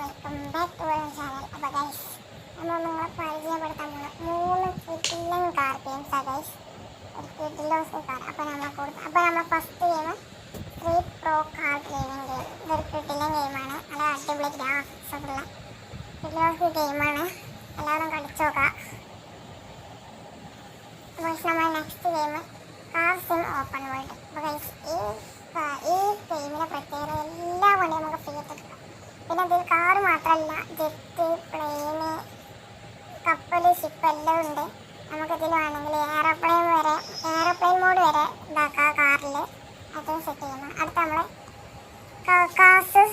Welcome back to our channel. അപ്പോൾ guys നമ്മൾ നിങ്ങളെ പരിചയപ്പെടുത്താൻ പോകുന്ന 3 കിഡിലൻ കാർ ഗെയിംസാണ് ഗൈസ്. ഒരു കിഡിലൻ കാർ. അപ്പോൾ നമ്മൾ first game street pro car driving game. ഇതൊരു കിഡിലൻ ഗെയിമാണ്. നല്ല അടിപൊളി ഗ്രാഫിക്സ് ഒക്കെ ഉള്ള കിഡിലൻ ഗെയിമാണ്. എല്ലാവരും കളിച്ചു നോക്കാം. അപ്പോൾ നമ്മൾ next game car SIM open world. അപ്പോൾ ഗൈസ് ഈ ഗെയിമിലെ പ്രത്യേകത എല്ലാ വണ്ടിയും നമുക്ക് ഫ്രീ ആയിട്ട് എടുക്കാം. പിന്നെ അതിൽ കാർ മാത്രമല്ല, ജെറ്റ്, പ്ലെയിന്, കപ്പൽ, ഷിപ്പ് എല്ലാം ഉണ്ട്. നമുക്കിതിൽ വേണമെങ്കിൽ എയറോപ്ലെയിൻ മോഡ് വരെ ഇതാക്കാം കാറിൽ. അത് സെറ്റ് ചെയ്യണം. അടുത്ത നമ്മൾ കാസ്